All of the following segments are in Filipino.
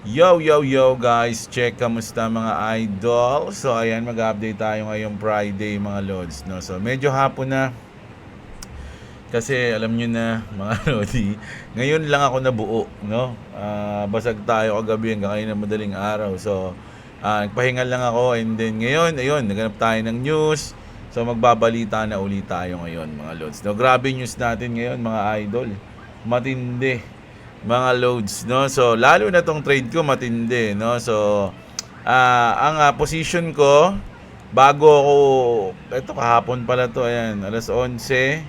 Yo, yo, yo guys, check kamusta mga idol. So ayan, mag-update tayo ngayong Friday mga lods, no? So medyo hapon na kasi alam nyo na mga lodi, ngayon lang ako nabuo, no? Basag tayo kagabi hanggang ngayon na madaling araw. So nagpahinga lang ako and then ngayon, ayun, naganap tayo ng news. So magbabalita na ulit tayo ngayon mga lods. No, grabe news natin ngayon mga idol. Matindi mga loads, no? So lalo na tong trade ko matindi, no? So ang position ko bago ako, ito kahapon pala to, ayan, alas 11,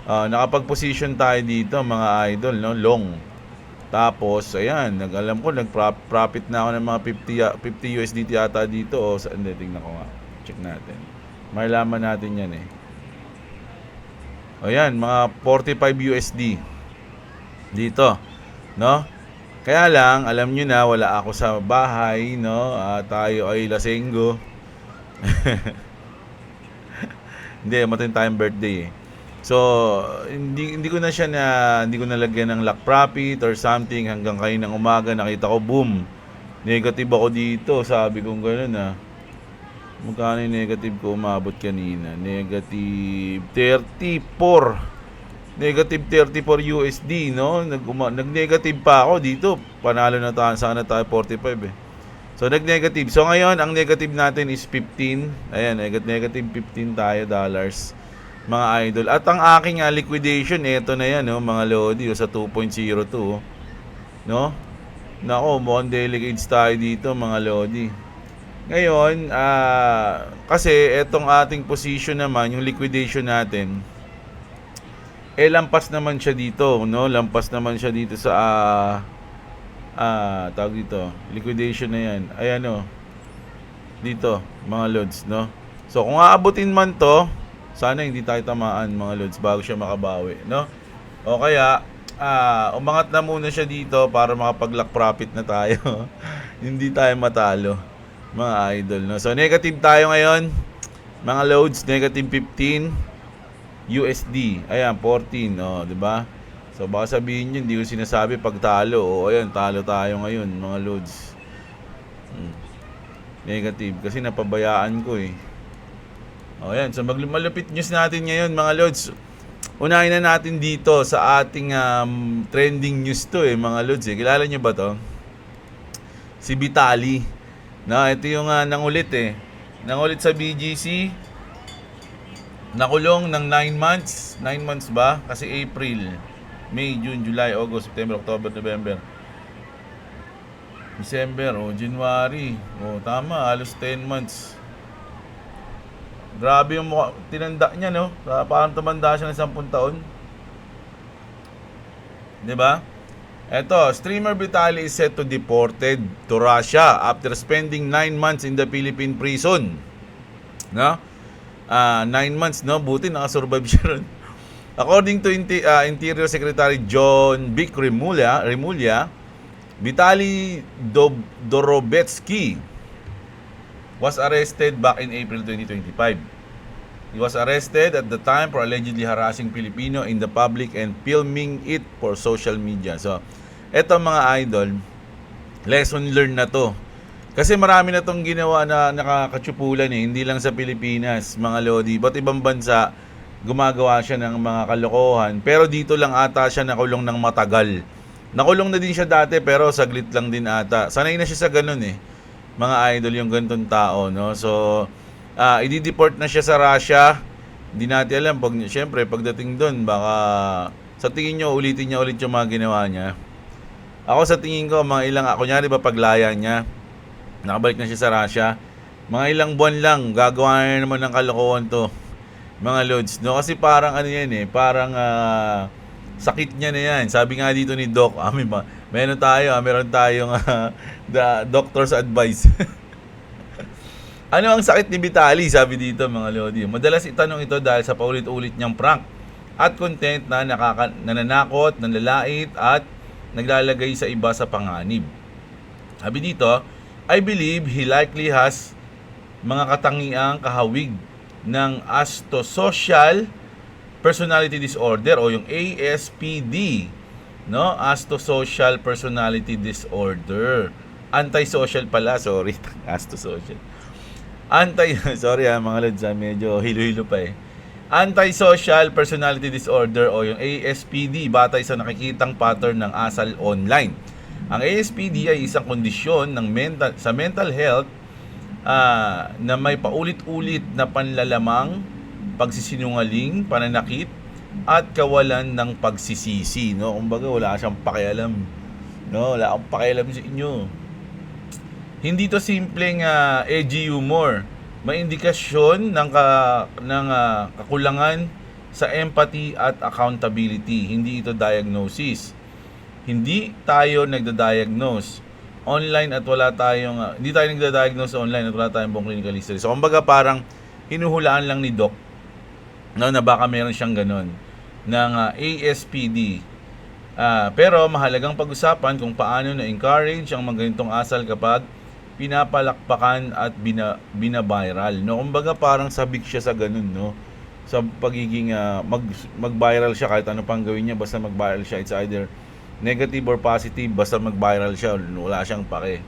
nakapag-position tayo dito mga idol, no? Long. Tapos ayan, alam ko nag-profit na ako ng mga 50 USDT yata dito, o saan, tingnan ko nga. Check natin. Malaman natin 'yan eh. Ayan, mga 45 USD dito, no? Kaya lang, alam nyo na, wala ako sa bahay, no? Tayo ay lasenggo. Hindi, matin tayong birthday eh. So, hindi ko na siya hindi ko nalagyan ng lock profit or something hanggang kayo ng umaga. Nakita ko, boom, negative ako dito. Sabi kong gano'n magkano yung negative ko umabot kanina? Negative 34. Negative 34 USD, no? Nag-negative pa ako dito. Panalo na tayo, sana tayo 45 eh. So nag-negative. So ngayon, ang negative natin is 15. Ayan, negative 15 tayo dollars, mga idol. At ang aking liquidation, ito na yan, no, mga lodi, sa 2.02, no? Nako, mukhang delegates tayo dito, mga lodi. Ngayon, kasi etong ating position naman, yung liquidation natin, lampas naman siya dito, no? Lampas naman siya dito sa tawag dito, liquidation na yan. Ayan, no? Dito, mga lods, no? So kung aabutin man to, sana hindi tayo tamaan, mga lods, bago siya makabawi, no? O kaya umangat na muna siya dito para makapag-lock profit na tayo. Hindi tayo matalo, mga idol, no? So negative tayo ngayon, mga loads, negative 15 USD. Ayan, 14, oh, 'di ba? So baka sabihin niyo hindi ko sinasabi pag talo. O ayan, talo tayo ngayon, mga loads. Negative kasi napabayaan ko eh. O ayan, so malupit news natin ngayon, mga loads. Unahin na natin dito sa ating trending news to eh, mga loads eh. Kilala niyo ba to? Si Vitali. Na ito yung nangulit eh. Nangulit sa BGC. Nakulong ng 9 months. 9 months ba? Kasi April, May, June, July, August, September, October, November, December, January. Tama, halos 10 months. Grabe yung tinanda niya, no? Parang tumanda siya ng 10 taon. 'Di ba? Eto, streamer Vitali is set to deported to Russia after spending 9 months in the Philippine prison. No? 9 months, no? Buti nakasurvive siya ron. According to Interior Secretary John Vic Remulla, Vitali Dorobetsky was arrested back in April 2025. He was arrested at the time for allegedly harassing Filipino in the public and filming it for social media. So, eto mga idol, lesson learned na to. Kasi marami na tong ginawa na nakakatsupulan eh, hindi lang sa Pilipinas, mga lodi. Ba't ibang bansa, gumagawa siya ng mga kalokohan. Pero dito lang ata siya nakulong ng matagal. Nakulong na din siya dati pero saglit lang din ata. Sanay na siya sa ganun eh, mga idol, yung ganitong tao, no? So, i-deport na siya sa Russia. Hindi natin alam, syempre, pagdating doon, baka, sa tingin nyo, ulitin niya ulit yung mga ginawa niya. Ako sa tingin ko, mga ilang, kunyari ba paglaya niya, nakabalik na siya sa Russia, mga ilang buwan lang, gagawa na naman ng kalokohan to, mga loads, no? Kasi parang ano yan eh, parang sakit niya na yan. Sabi nga dito ni Doc, meron tayong the doctor's advice. Ano ang sakit ni Vitali? Sabi dito, mga lodi. Madalas itanong ito dahil sa paulit-ulit niyang prank at content na nananakot, nanlalait at naglalagay sa iba sa panganib. Sabi dito, I believe he likely has mga katangiang kahawig ng asosocial personality disorder o yung ASPD no? As to social personality disorder. Antisocial pala, sorry. As to social. Sorry mga lods, medyo hilo-hilo pa eh. Antisocial personality disorder o yung ASPD batay sa nakikitang pattern ng asal online. Ang ASPD ay isang kondisyon ng mental health na may paulit-ulit na panlalamang, pagsisinungaling, pananakit, at kawalan ng pagsisisi, no? Kumbaga wala siyang pakialam, no? Wala akong pakialam sa inyo. Hindi to simpleng edgy humor. May indikasyon ng kakulangan sa empathy at accountability. Hindi ito diagnosis. Hindi tayo nagda-diagnose online at wala tayong hindi tayo nagda-diagnose online at wala tayong buong clinical history. So kumbaga parang hinuhulaan lang ni doc, no, na baka meron siyang ganun ng ASPD. Pero mahalagang pag-usapan kung paano na-encourage ang mga ganitong asal kapag pinapalakpakan at binaviral, no? Kumbaga parang sabik siya sa ganun, no? Sa pagiging mag-viral siya kahit ano pang gawin niya, basta mag-viral siya. It's either negative or positive, basta mag-viral siya, wala siyang pake.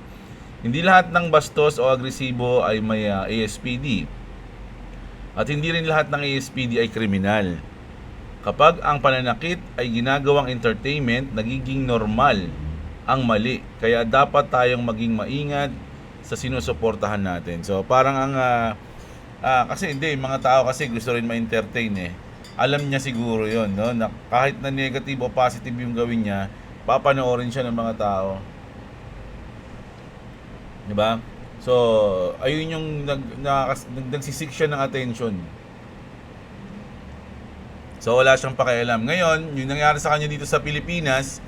Hindi lahat ng bastos o agresibo ay may ASPD. At hindi rin lahat ng ASPD ay kriminal. Kapag ang pananakit ay ginagawang entertainment, nagiging normal ang mali. Kaya dapat tayong maging maingat sa sinusuportahan natin. So parang kasi hindi, mga tao kasi gusto rin ma-entertain eh. Alam niya siguro yon, no? Na kahit na negative o positive yung gawin niya, papanoorin siya ng mga tao. Diba? So, ayun yung nagsisik siya ng attention. So, wala siyang pakialam. Ngayon, yung nangyari sa kanya dito sa Pilipinas,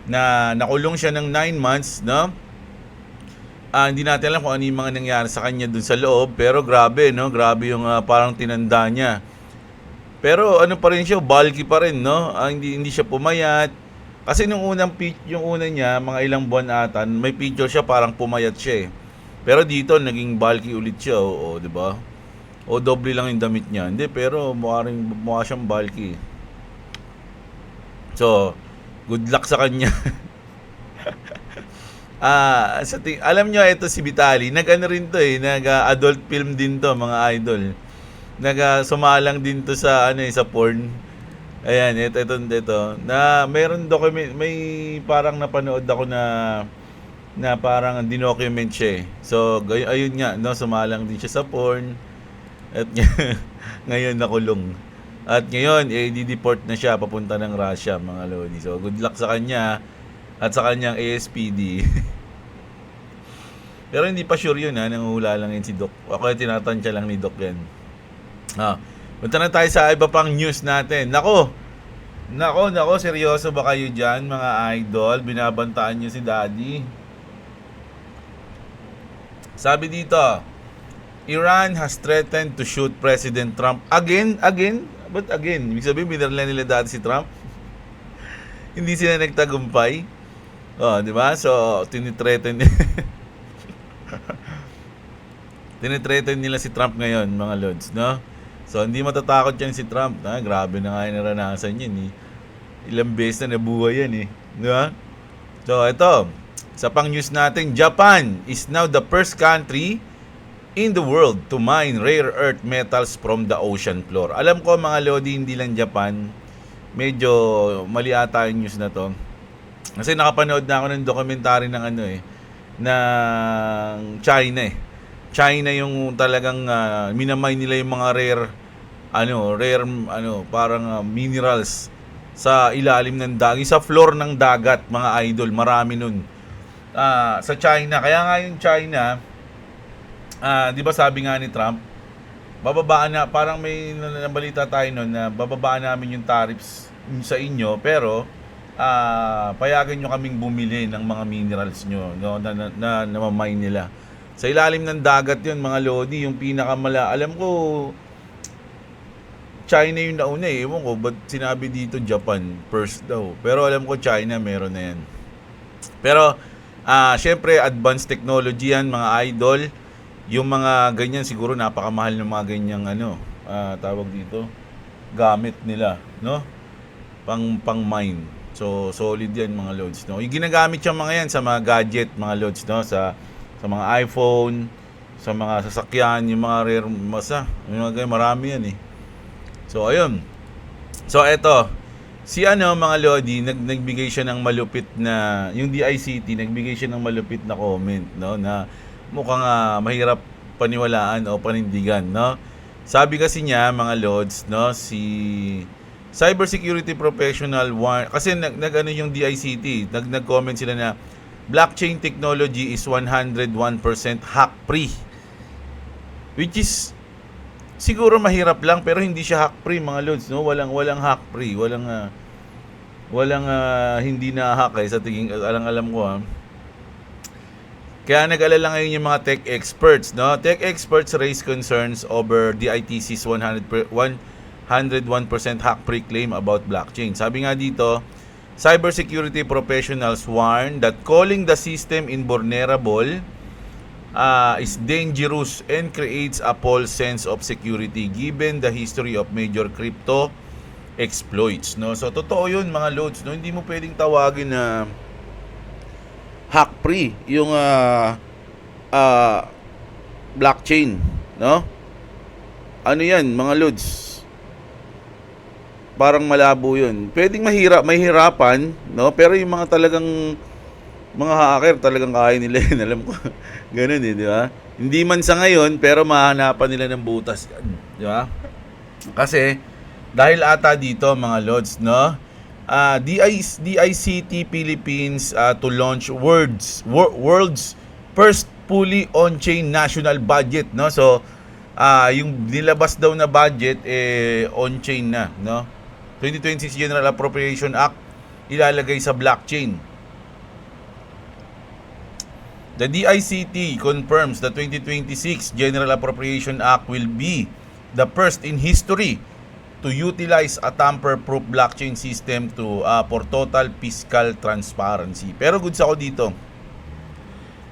na nakulong siya ng 9 months, no? Hindi natin alam kung ano yung mga nangyari sa kanya dun sa loob, pero grabe, no? Grabe yung parang tinanda niya. Pero ano pa rin siya, bulky pa rin, no? Hindi siya pumayat. Kasi yung una niya, mga ilang buwan ata, may picture siya parang pumayat siya eh. Pero dito naging bulky ulit siya, o 'di ba? O doble lang yung damit niya. Hindi, pero mukha siyang bulky. So, good luck sa kanya. Alam nyo, ito si Vitali, nag-ano rin to eh, nag-adult film din to, mga idol. Sumalang din to sa sa porn. Ayan, ito na meron may parang napanood ako na parang dinocument siya eh. So ayun nga, no, sumalang din siya sa porn at ngayon nakulong. At ngayon di-deport na siya papunta ng Russia, mga lodi. So good luck sa kanya at sa kanyang ASPD. Pero hindi pa sure yun, nanguhula lang yun si Doc. Ako tinatansya lang ni Doc yan. Punta na tayo sa iba pang news natin. Nako, seryoso ba kayo dyan, mga idol? Binabantaan nyo si Daddy. Sabi dito, Iran has threatened to shoot President Trump again? But again, ibig sabihin binarla nila dati si Trump. Hindi sila nagtagumpay. Di ba? So, tinitreaten nila si Trump ngayon, mga lods, no? So, hindi matatakot yan si Trump. Grabe na nga yung naranasan yan, eh. Ilang beses na nabuhay yan, eh. Di ba? So, ito. Sa pang news natin, Japan is now the first country in the world to mine rare earth metals from the ocean floor. Alam ko, mga lodi, hindi lang Japan. Medyo mali ata yung news na to. Kasi nakapanood na ako ng dokumentary ng ng China eh. China yung talagang minamay nila yung mga rare parang minerals sa ilalim ng dagat, sa floor ng dagat, mga idol, marami nun. Sa China, kaya nga yung China, 'di ba sabi nga ni Trump, bababaan na, parang may nabalita tayo noon na bababaan namin yung tariffs sa inyo, pero payagan nyo kaming bumili ng mga minerals nyo, no, na namamine nila. Sa ilalim ng dagat yun, mga lodi, yung alam ko, China yung nauna eh. Ewan ko, ba't sinabi dito Japan first daw? Pero alam ko China, meron na yan. Pero, syempre, advanced technology yan, mga idol. Yung mga ganyan, siguro napakamahal ng mga ganyang, tawag dito, gamit nila, no? Pang mine. So, solid yan mga loads, no? Yung ginagamit yung mga yan sa mga gadget, mga loads, no? Sa mga iPhone, sa mga sasakyan, yung mga rare masa. Yung mga ganyan, marami yan eh. So, ayun. So, eto. Si mga Lodi, nagbigay siya ng malupit na, yung DICT, nagbigay siya ng malupit na comment, no? Na mukhang mahirap paniwalaan o panindigan, no? Sabi kasi niya, mga Lods, no? Si cybersecurity professional kasi nag-ano yung DICT, nag-comment sila na blockchain technology is 101% hack-free. Which is siguro mahirap lang pero hindi siya hack-free mga lods, no? Walang hack-free, walang hindi na hack sa tingin alam ko. Kaya nag-alala ngayon yung mga tech experts, no? Tech experts raise concerns over DITC's 101% hack-free claim about blockchain. Sabi nga dito, cybersecurity professionals warn that calling the system invulnerable is dangerous and creates a false sense of security given the history of major crypto exploits, no? So totoo 'yun mga loads, no? Hindi mo pwedeng tawagin na hack-free yung blockchain, no? Ano 'yan mga loads? Parang malabo 'yun. Pwedeng mahirapan, no? Pero yung mga talagang mga hacker talagang kaya nila yun, alam ko. Ganun di ba? Hindi man sa ngayon, pero mahanapan nila ng butas yan, di ba? Kasi, dahil ata dito, mga lods, no? DICT Philippines to launch world's first fully on-chain national budget, no? So, yung nilabas daw na budget, on-chain na, no? 2026 General Appropriation Act, ilalagay sa blockchain. The DICT confirms the 2026 General Appropriation Act will be the first in history to utilize a tamper-proof blockchain system for total fiscal transparency. Pero goods ako dito.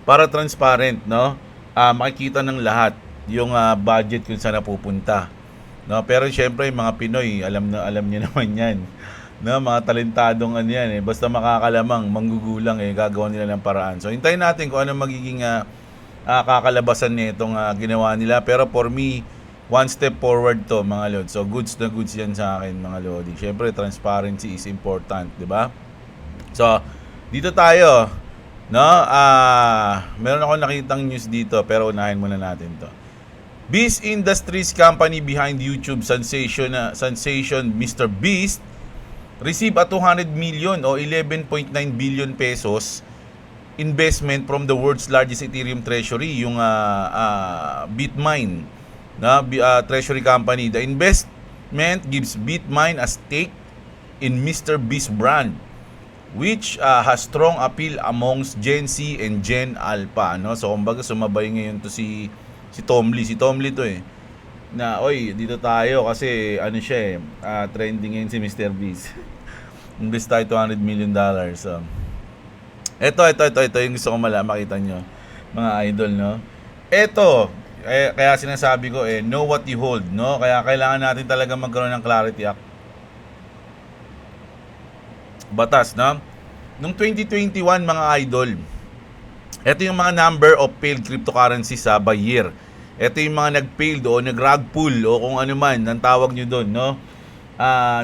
Para transparent, no? Makikita ng lahat yung budget kung saan napupunta. No, pero syempre yung mga Pinoy, alam niyo naman 'yan. No, mga talentadong yan basta makakalamang, manggugulang gagawa nila ng paraan. So hintayin natin kung ano magiging kakalabasan nitong ginawa nila. Pero for me, one step forward to mga lord. So goods na goods yan sa akin mga lodi. Syempre transparency is important, di ba? So dito tayo, no? Meron ako nakitang news dito pero unahin muna natin to. Beast Industries company behind YouTube sensation Mr. Beast receive a 200 million o 11.9 billion pesos investment from the world's largest Ethereum treasury, yung Bitmine na treasury company. The investment gives Bitmine a stake in Mr. Beast brand, which has strong appeal amongst Gen Z and Gen Alpha, no? So kumbaga sumabay ngayon to si Tom Lee. Si Tom Lee to na dito tayo kasi siya trending ngayon si Mr. Beast. Invest tayo $200 million. So ito yung gusto ko makita nyo mga idol, no? Ito kaya sinasabi ko know what you hold, no? Kaya kailangan natin talaga magkaroon ng Clarity Act batas, no? Nung 2021 mga idol, ito yung mga number of failed cryptocurrencies by year. Ito yung mga nag-failed o nag-rug pull o kung ano man ang tawag nyo doon, no?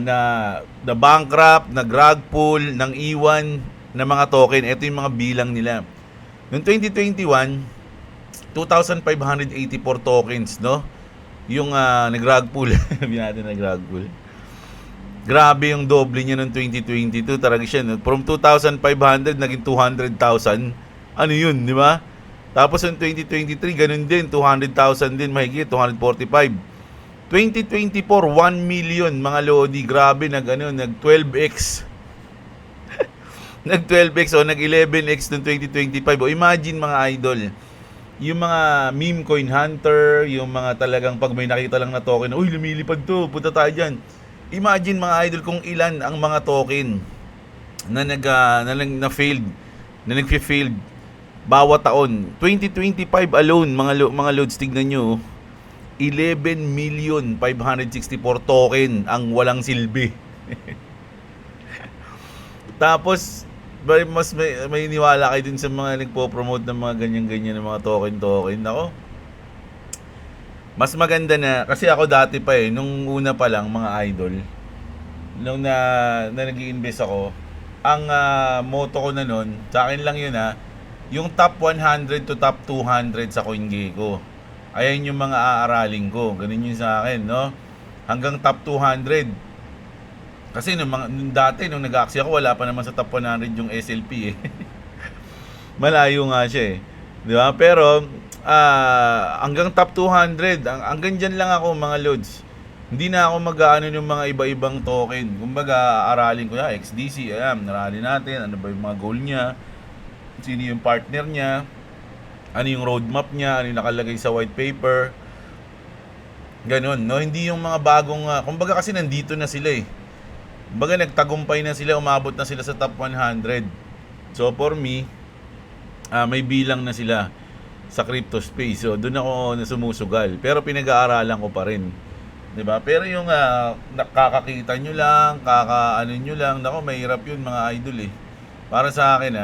Na bankrupt, nag-rug pull, nang iwan na mga token. Ito yung mga bilang nila. Noong 2021, 2,584 tokens, no? Yung nag-rug pull. Sabi natin nag-rug pull. Grabe yung doble niya noong 2022. Talaga siya, no? From 2,500 naging 200,000. Ano yun, di ba? Tapos in 2023, ganun din, 200,000 din, mahigit, 245. 2024, 1 million, mga lodi, grabe, nag-12x. Nag-12x o nag-11x noong 2025. O imagine mga idol, yung mga meme coin hunter, yung mga talagang pag may nakita lang na token, uy, lumilipad to, punta tayo dyan. Imagine mga idol kung ilan ang mga token na failed, na nag-failed bawat taon. 2025 alone, mga loads, tignan nyo, 11,564 token ang walang silbi. Tapos, mas may iniwala kayo din sa mga nagpo-promote ng mga ganyan-ganyan ng mga token. Ako, mas maganda na, kasi ako dati pa nung una pa lang, mga idol, nung na nag-i-invest ako, ang motto ko na nun, sa akin lang yun yung top 100 to top 200 sa CoinGecko. Ayan yung mga aaralin ko. Ganun yun sa akin, no? Hanggang top 200. Kasi nung dati, nung nag-aksi ako, wala pa naman sa top 100 yung SLP Malayo nga siya Di ba? Pero, hanggang top 200, hanggang dyan lang ako mga lods. Hindi na ako mag-aano ng mga iba-ibang token. Kumbaga, aralin ko XDC, ayan, aralin natin, ano ba yung mga goal niya, sino yung partner niya, ano yung roadmap niya, ano yung nakalagay sa white paper. Ganun, no? Hindi yung mga bagong, kumbaga kasi nandito na sila Kumbaga nagtagumpay na sila, umabot na sila sa top 100. So for me, may bilang na sila sa crypto space. So doon ako nasumusugal. Pero pinag-aaralan ko pa rin. 'Di ba? Pero yung nakakakita nyo lang, kakaano nyo lang, nako mahirap yun mga idol Para sa akin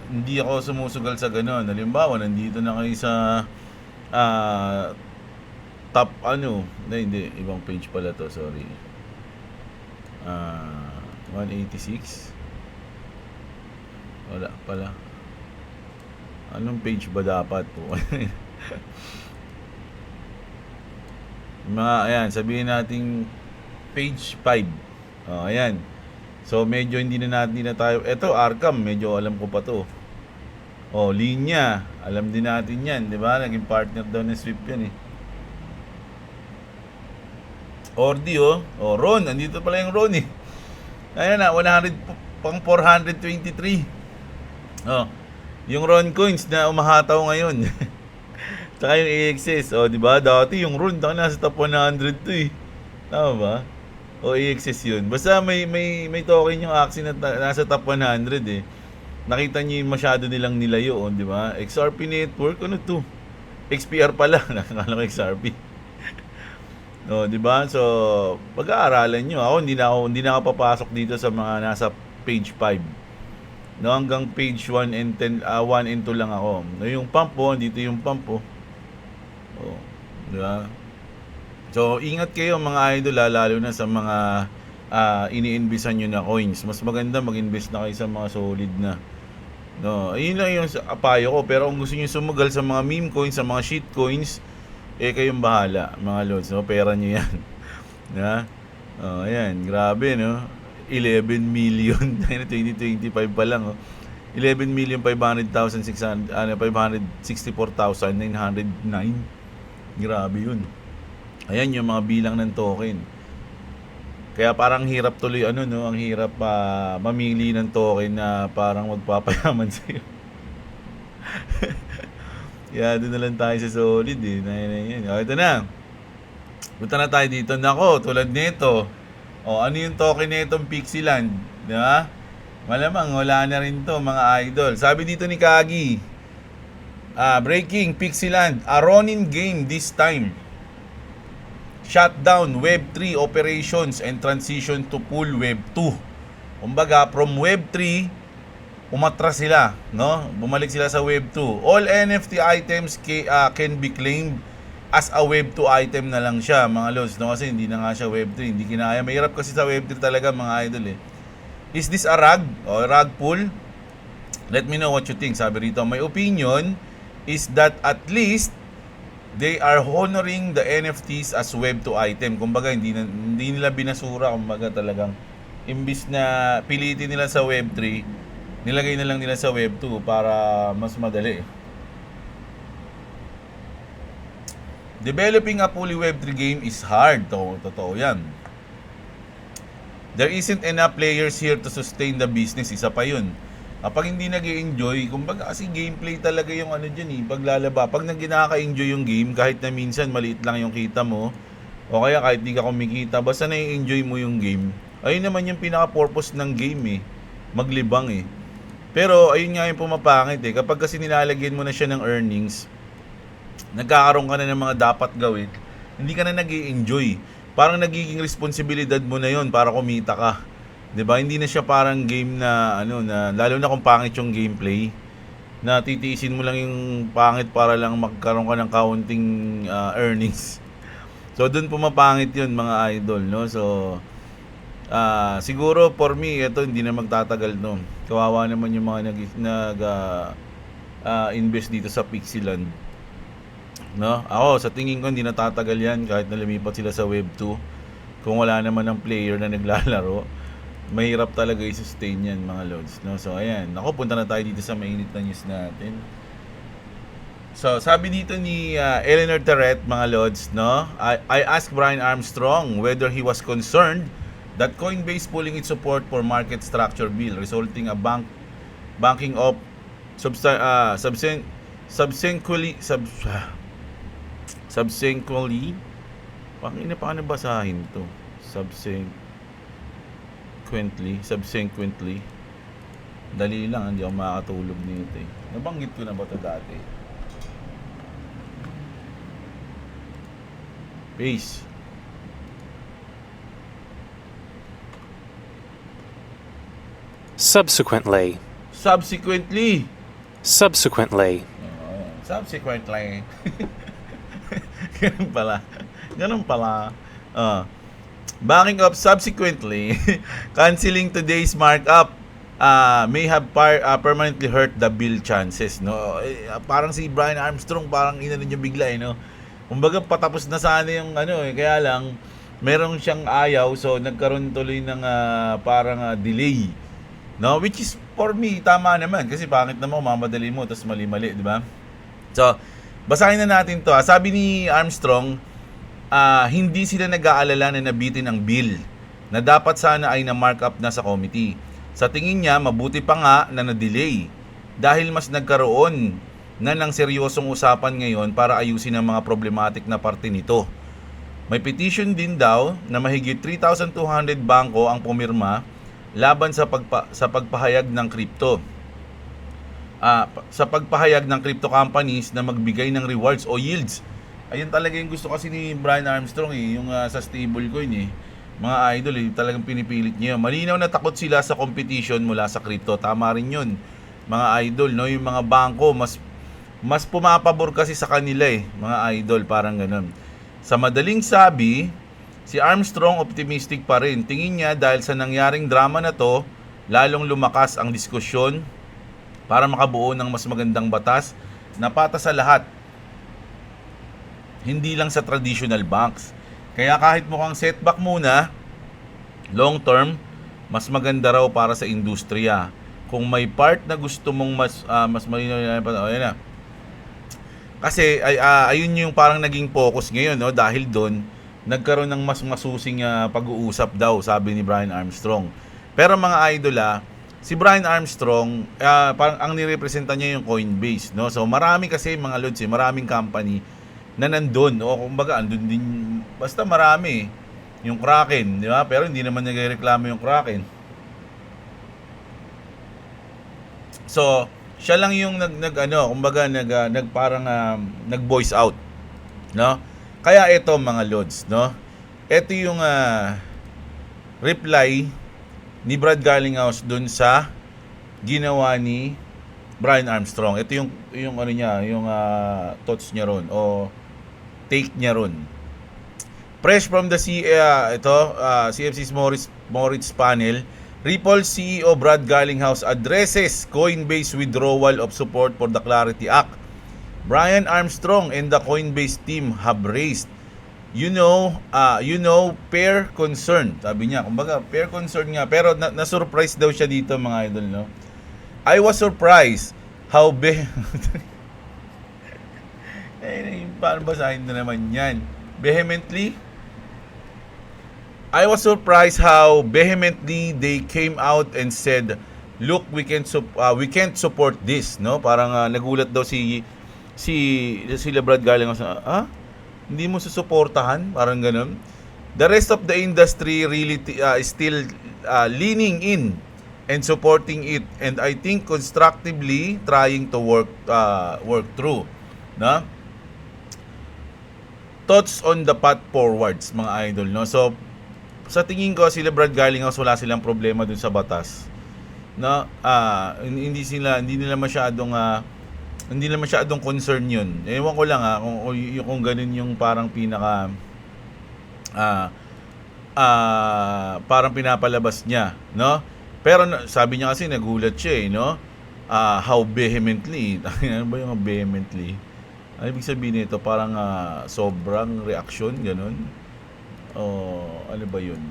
hindi ako sumusugal sa ganun. Halimbawa, nandito na kayo sa top hindi, ibang page pala to, sorry. 186. Wala pala. Anong page ba dapat po? Ayan, sabihin nating page 5. Ayan. So medyo hindi na tayo. Ito Arkham, medyo alam ko pa to. Linya, alam din natin 'yan, 'di ba? Naging partner daw ng Swift 'yan Ordi Ron, andito pala yung Ron Ayan 100 pang 423. Yung Ron coins na umahataw ngayon. Tsaka yung AXS, di ba? Dati yung Ron, nasa top 100 to Tama ba? AXS yun. Basta may token yung Axie na nasa top 100 Nakita niyo yung masyado nilang nilayo, di ba? XRP Network, ano to? XPR pala, nakakala ko XRP. Di ba? So, pag-aaralan niyo. Ako hindi na ako papasok dito sa mga nasa page 5. Hanggang page 1 and 10, 1 and 2 lang ako. Yung pump dito yung pump di ba? So, ingat kayo mga idol, lalo na sa mga ini-investan nyo na coins. Mas maganda mag-invest na kayo sa mga solid na. Ayun lang yung payo ko. Pero kung gusto nyo sumugal sa mga meme coins, sa mga shit coins, kayong bahala, mga lods. Pera nyo yan. Ayan, grabe, 11 million 2025 pa lang 11,500,600 564,909. Grabe yun. Ayan yung mga bilang ng token. Kaya parang hirap tuloy ang hirap mamili ng token na parang magpapayaman sa'yo. Kaya doon na lang tayo sa solid ito na. Punta na tayo dito. Nako, tulad nito. Ano yung token nitong Pixieland? Diba? Malamang wala na rin to mga idol. Sabi dito ni Kagi, breaking Pixieland, a Ronin game this time. Shutdown Web 3 operations and transition to full Web 2. Kumbaga, from Web 3, umatras sila, Bumalik sila sa Web 2. All NFT items can be claimed as a Web 2 item na lang siya, mga lods, Kasi hindi na nga siya Web 3, hindi kinaya. Mahirap kasi sa Web 3 talaga, mga idol Is this a rug or rug pull? Let me know what you think. Sabi rito, my opinion is that at least they are honoring the NFTs as Web 2 item. Kumbaga, hindi nila binasura. Kumbaga, talagang imbis na pilitin nila sa Web 3, nilagay na lang nila sa Web 2 para mas madali. Developing a fully Web 3 game is hard. Totoo yan. There isn't enough players here to sustain the business. Isa pa yun. Kapag hindi nag-i-enjoy, kumbaga kasi gameplay talaga yung dyan paglalaba. Pag nag-enjoy yung game, kahit na minsan maliit lang yung kita mo, o kaya kahit di ka kumikita, basta na-enjoy mo yung game. Ayun naman yung pinaka-purpose ng game maglibang Pero ayun nga yung pumapangit kapag kasi nilalagyan mo na siya ng earnings, nagkakaroon ka na ng mga dapat gawin, hindi ka na nag-i-enjoy. Parang nagiging responsibilidad mo na yon para kumita ka. 'Di ba? Hindi na siya parang game na ano na lalo na kung pangit yung gameplay na titiisin mo lang yung pangit para lang magkaroon ka ng kaunting earnings. So doon pumapangit 'yun mga idol, no? So siguro for me ito hindi na magtatagal no. Kawawa naman yung mga invest dito sa Pixieland. No? Ako sa tingin ko hindi natatagal 'yan kahit na lumipat sila sa Web 2. Kung wala naman ng player na naglalaro, mahirap talaga i-sustain 'yan mga lods, no? So ayan, ako punta na tayo dito sa mainit na news natin. So, sabi dito ni Eleanor Terret, mga lods, no? I asked Brian Armstrong whether he was concerned that Coinbase pulling its support for market structure bill resulting a banking of subsequently paano basahin to? Subsequently. Dali lang, hindi ako makakatulog nito eh. Nabanggit ko na ba ito dati? Peace. Subsequently. Subsequently. Ganun pala. Backing up subsequently, canceling today's markup may have permanently hurt the bill chances, no? Parang si Brian Armstrong parang inano niya bigla no. Kumbaga patapos na sana yung kaya lang meron siyang ayaw so nagkaroon tuloy ng parang delay. No, which is for me tama naman kasi pangit naman mamadali mo tapos mali-mali, di ba? So, basahin na natin 'to. Sabi ni Armstrong, hindi sila nag-aalala na nabitin ang bill na dapat sana ay na-markup na sa committee. Sa tingin niya, mabuti pa nga na na-delay dahil mas nagkaroon na ng seryosong usapan ngayon para ayusin ang mga problematic na parte nito. May petition din daw na mahigit 3,200 bangko ang pumirma laban sa pagpahayag ng crypto. Sa pagpahayag ng crypto companies na magbigay ng rewards o yields. Ayun talaga yung gusto kasi ni Brian Armstrong yung sa stablecoin Mga idol talagang pinipilit niya. Malinaw na takot sila sa competition mula sa crypto. Tama rin yun. Mga idol, no, yung mga bangko mas pumapabor kasi sa kanila mga idol, parang ganun. Sa madaling sabi, si Armstrong optimistic pa rin. Tingin niya dahil sa nangyaring drama na to, lalong lumakas ang diskusyon para makabuo ng mas magandang batas na para sa lahat. Hindi lang sa traditional banks. Kaya kahit mukhang setback muna, long term, mas maganda raw para sa industriya. Kung may part na gusto mong mas malinaw na, kasi ayun yung parang naging focus ngayon, no? Dahil doon nagkaroon ng mas masusing pag-uusap daw, sabi ni Brian Armstrong. Pero mga idol si Brian Armstrong, parang ang nirepresenta niya yung Coinbase, no? So marami kasi mga lods, maraming company na nandun, o kumbaga andun din, basta marami yung Kraken, di ba? Pero hindi naman nagreklamo yung Kraken. So siya lang yung kumbaga nag-voice out, no? Kaya ito mga lods, no? Ito yung reply ni Brad Garlinghouse dun sa ginawa ni Brian Armstrong. Ito yung niya, yung thoughts niya ron o take niya ron. Fresh from the CFC's Moritz panel, Ripple CEO Brad Garlinghouse addresses Coinbase withdrawal of support for the Clarity Act. Brian Armstrong and the Coinbase team have raised fair concern. Sabi niya, kumbaga fair concern nga, pero na-surprise daw siya dito mga idol, no? I was surprised how paano basahin na naman yan? Vehemently? I was surprised how vehemently they came out and said, look, we can't support this, no? Parang nagulat daw si Brad Garlinghouse, hindi mo susuportahan, parang ganun. The rest of the industry really is still leaning in and supporting it, and I think constructively trying to work through, no? Thoughts on the path forwards, mga idol, no? So sa tingin ko sila Brad Garlinghouse wala silang problema dun sa batas. No? Hindi nila masyadong concern 'yun. Ewan ko lang kung ganun yung parang pinaka parang pinapalabas niya, no? Pero sabi niya kasi nagulat siya no? How vehemently. Ano ba yung vehemently? Ano ibig sabihin nito? Parang sobrang reaksyon, ganun. O ano ba yun?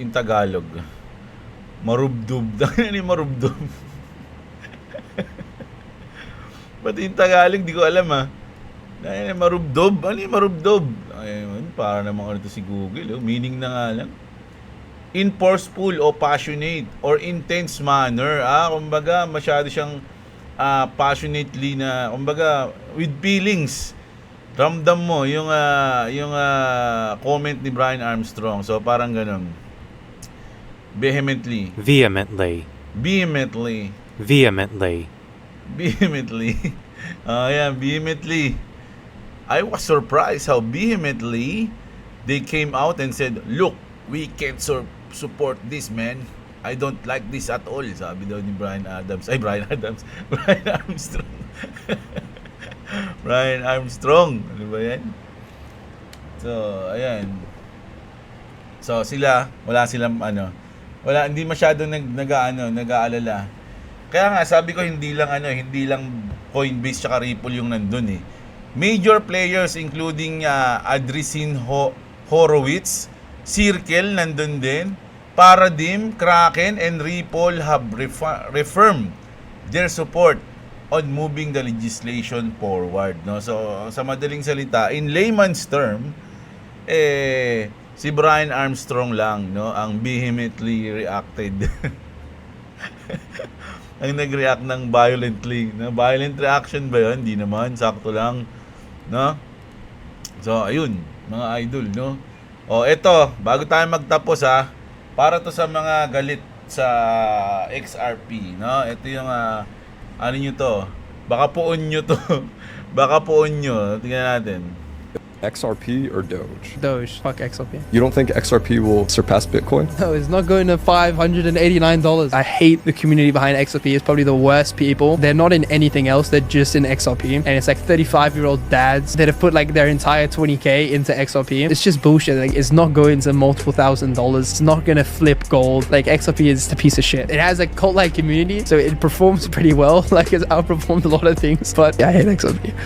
In Tagalog. Marubdob. Ano yung marubdob? Pati in Tagalog, di ko alam marubdob. Ano yung marubdob? Ayun, para namang ano to si Google. Meaning na nga lang. In forceful o passionate or intense manner. Kumbaga, masyado siyang passionately na, kumbaga, with feelings. Ramdam mo yung comment ni Brian Armstrong. So, parang ganun. Vehemently. Vehemently. Vehemently. Vehemently. Vehemently. Yeah, vehemently. I was surprised how vehemently they came out and said, "Look, we can't support this, man. I don't like this at all." Sabi daw ni Brian Armstrong. Brian Armstrong. Ano ba yan? So, ayan. So, hindi masyadong nag-aalala. Kaya nga, sabi ko hindi lang Coinbase tsaka Ripple yung nandun Major players including Andreessen Horowitz, Circle nandun din, Paradigm, Kraken, and Ripple have reaffirmed their support on moving the legislation forward, no? So, sa madaling salita, in layman's term, si Brian Armstrong lang, no, ang vehemently reacted. Ang nag-react ng violently. No? Violent reaction ba yun? Hindi naman. Sakto lang. No? So, ayun. Mga idol, no? Eto. Bago tayo magtapos, para to sa mga galit sa XRP, no? Ito yung, ano nyo to? Baka puon nyo to. Baka puon nyo. Tingnan natin. XRP or Doge? Doge. Fuck XRP. You don't think XRP will surpass Bitcoin? No, it's not going to $589. I hate the community behind XRP. It's probably the worst people. They're not in anything else. They're just in XRP. And it's like 35-year-old dads that have put like their entire 20K into XRP. It's just bullshit. Like, it's not going to multiple $1,000s. It's not going to flip gold. Like, XRP is a piece of shit. It has a cult-like community, so it performs pretty well. Like, it's outperformed a lot of things. But yeah, I hate XRP.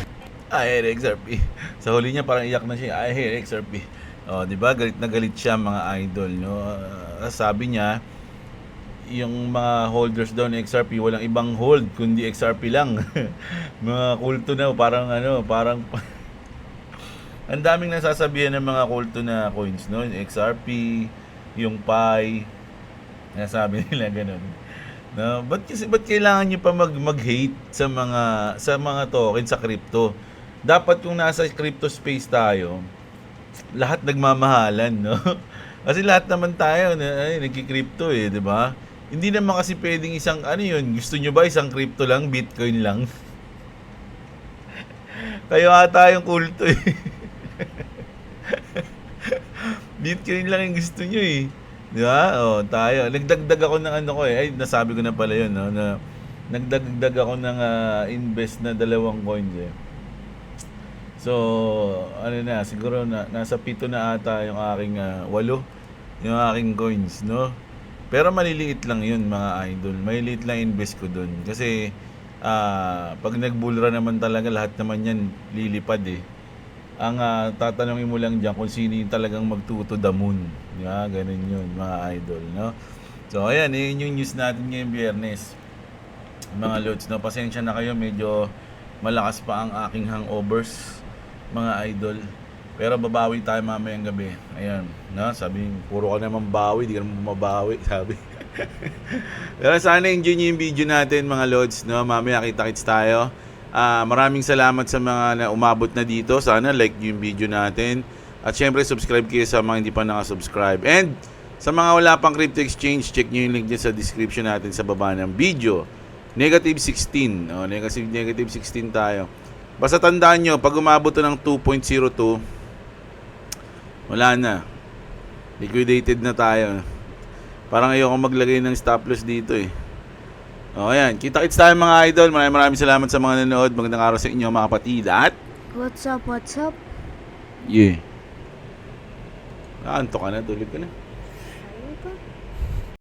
I hate XRP. Sa huli niya parang iyak na siya. I hate XRP. Di ba? Galit na galit siya mga idol, no? Sabi niya, yung mga holders daw ng XRP walang ibang hold kundi XRP lang. Mga kulto na parang ang daming nasasabihan ng mga kulto na coins, no? Yung XRP, yung Pi. Nasabi nila ganun. No, ba't kailangan niyo pa mag-hate sa mga token sa crypto? Dapat kung nasa crypto space tayo, lahat nagmamahalan, no? Kasi lahat naman tayo nagki-crypto di ba? Hindi naman kasi pwedeng isang gusto nyo ba isang crypto lang, Bitcoin lang? Kayo ata yung kulto Bitcoin lang yung gusto nyo di ba? Tayo. Nagdagdag ako ng nasabi ko na pala yun, no? Na nagdagdag ako ng invest na 2 coins So, siguro nasa 7 na ata yung aking 8 yung aking coins, no? Pero maliliit lang yun mga idol. Maliliit lang invest ko dun. Kasi pag nag-bull run naman talaga, lahat naman yan lilipad Ang tatanungin mo lang dyan kung sino yung talagang magtuto the moon. Ganun yun mga idol, no? So, ayan, yun yung news natin ngayong Biyernes. Mga loads, no? Pasensya na kayo, medyo malakas pa ang aking hangovers, mga idol. Pero babawi tayo mamayang gabi. Ayan, no? Sabi, puro ka naman bawi, di ka naman mabawi, sabi. Pero sana enjoy nyo yung video natin, mga loads, no? Mamaya kita-kits tayo. Maraming salamat sa mga na umabot na dito. Sana like nyo yung video natin. At syempre, subscribe kayo sa mga hindi pa nakasubscribe. And sa mga wala pang crypto exchange, check nyo yung link dyan sa description natin sa baba ng video. Negative 16. Negative 16 tayo. Basta tandaan nyo, pag umabot to ng 2.02, Wala na. Liquidated na tayo. Parang ayoko maglagay ng stop loss dito eh. O, ayan. Kita-kits tayo mga idol. Maraming salamat sa mga nanonood. Magandang araw sa inyo mga kapatid. At, What's up, what's up? yeah. Anto ka na. Tulog ka na. Ayun ka.